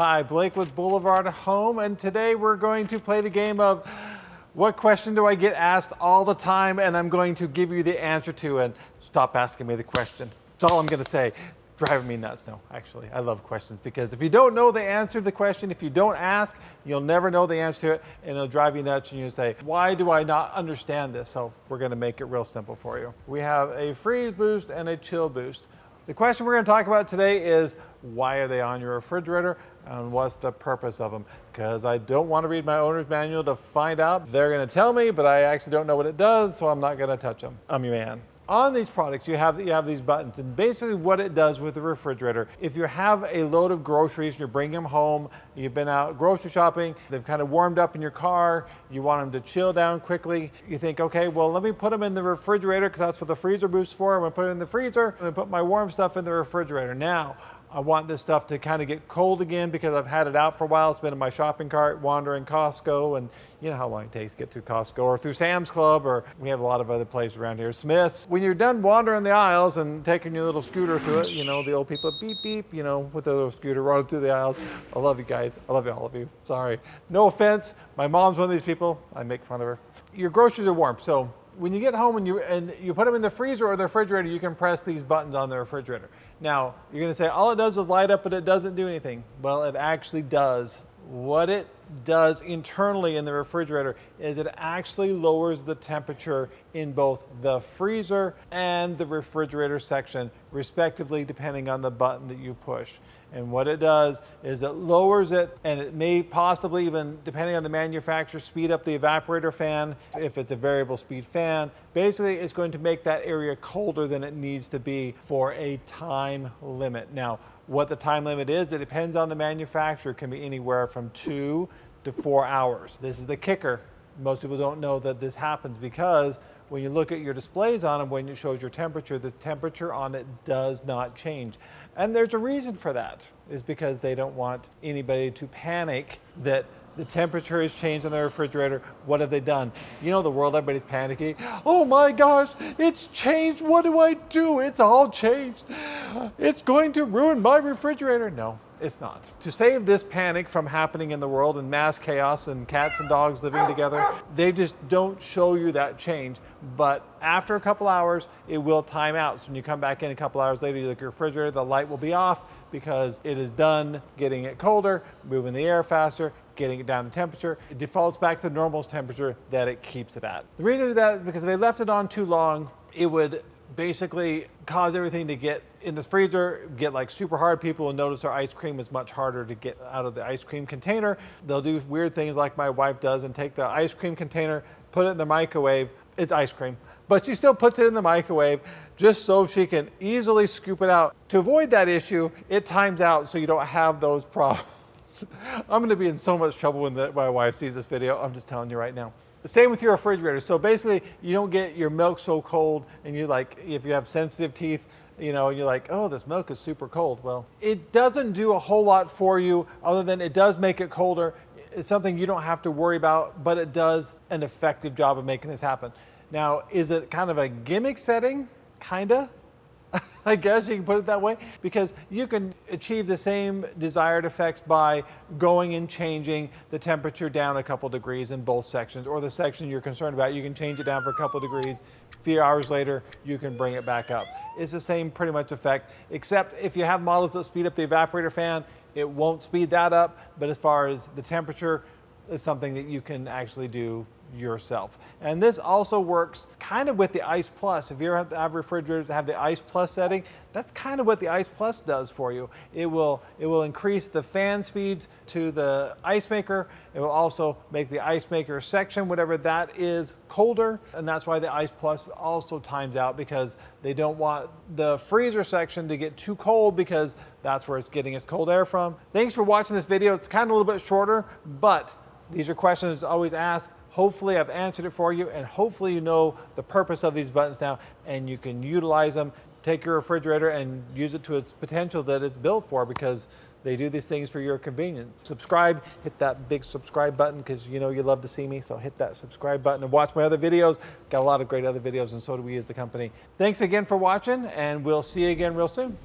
Hi, Blake with BlvdHome, and today we're going to play the game of what question do I get asked all the time, and I'm going to give you the answer to, and stop asking me the question. That's all I'm going to say. Driving me nuts. No, actually, I love questions because if you don't know the answer to the question, if you don't ask, you'll never know the answer to it, and it'll drive you nuts, and you say, why do I not understand this? So we're going to make it real simple for you. We have a freeze boost and a chill boost. The question we're going to talk about today is, why are they on your refrigerator and what's the purpose of them? Because I don't want to read my owner's manual to find out. They're going to tell me, but I actually don't know what it does, so I'm not going to touch them. I'm your man. On these products, you have these buttons, and basically what it does with the refrigerator, if you have a load of groceries and you're bringing them home, you've been out grocery shopping, they've kind of warmed up in your car, you want them to chill down quickly, you think, okay, well, let me put them in the refrigerator because that's what the freezer boost's for. I'm going to put it in the freezer, I'm going to put my warm stuff in the refrigerator. Now, I want this stuff to kind of get cold again because I've had it out for a while. It's been in my shopping cart, wandering Costco, and you know how long it takes to get through Costco or through Sam's Club, or we have a lot of other places around here, Smith's. When you're done wandering the aisles and taking your little scooter through it, you know, the old people beep, beep, you know, with their little scooter running through the aisles. I love you guys. I love all of you. Sorry. No offense. My mom's one of these people. I make fun of her. Your groceries are warm, so when you get home and you put them in the freezer or the refrigerator, you can press these buttons on the refrigerator. Now, you're going to say, all it does is light up, but it doesn't do anything. Well, it actually does. What it does internally in the refrigerator is it actually lowers the temperature in both the freezer and the refrigerator section, respectively, depending on the button that you push. And what it does is it lowers it, and it may possibly even, depending on the manufacturer, speed up the evaporator fan if it's a variable speed fan. Basically, it's going to make that area colder than it needs to be for a time limit. Now, what the time limit is, it depends on the manufacturer. It can be anywhere from 2 to 4 hours. This is the kicker. Most people don't know that this happens because when you look at your displays on them, when it shows your temperature, the temperature on it does not change. And there's a reason for that, is because they don't want anybody to panic that the temperature has changed on the refrigerator. What have they done? You know the world, everybody's panicking. Oh my gosh, it's changed. What do I do? It's all changed. It's going to ruin my refrigerator. No, it's not. To save this panic from happening in the world and mass chaos and cats and dogs living together, they just don't show you that change. But after a couple hours, it will time out. So when you come back in a couple hours later, you look at your refrigerator, the light will be off because it is done getting it colder, moving the air faster, getting it down to temperature. It defaults back to the normal temperature that it keeps it at. The reason for that is because if they left it on too long, it would basically cause everything to get in the freezer, get like super hard. People will notice their ice cream is much harder to get out of the ice cream container. They'll do weird things like my wife does and take the ice cream container, put it in the microwave. It's ice cream, but she still puts it in the microwave just so she can easily scoop it out. To avoid that issue, it times out so you don't have those problems. I'm going to be in so much trouble when my wife sees this video. I'm just telling you right now. Same with your refrigerator. So basically, you don't get your milk so cold, and you like, if you have sensitive teeth, you know, and you're like, oh, this milk is super cold. Well, it doesn't do a whole lot for you other than it does make it colder. It's something you don't have to worry about, but it does an effective job of making this happen. Now, is it kind of a gimmick setting? Kinda. I guess you can put it that way, because you can achieve the same desired effects by going and changing the temperature down a couple degrees in both sections, or the section you're concerned about, you can change it down for a couple degrees. A few hours later, you can bring it back up. It's the same pretty much effect, except if you have models that speed up the evaporator fan, it won't speed that up, but as far as the temperature, is something that you can actually do yourself. And this also works kind of with the Ice Plus. If you ever have refrigerators that have the Ice Plus setting, that's kind of what the Ice Plus does for you. It will increase the fan speeds to the ice maker. It will also make the ice maker section, whatever that is, colder. And that's why the Ice Plus also times out, because they don't want the freezer section to get too cold, because that's where it's getting its cold air from. Thanks for watching this video. It's kind of a little bit shorter, but these are questions always asked. Hopefully I've answered it for you, and hopefully you know the purpose of these buttons now, and you can utilize them. Take your refrigerator and use it to its potential that it's built for, because they do these things for your convenience. Subscribe, hit that big subscribe button, because you know you love to see me, so hit that subscribe button and watch my other videos. Got a lot of great other videos, and so do we as the company. Thanks again for watching, and we'll see you again real soon.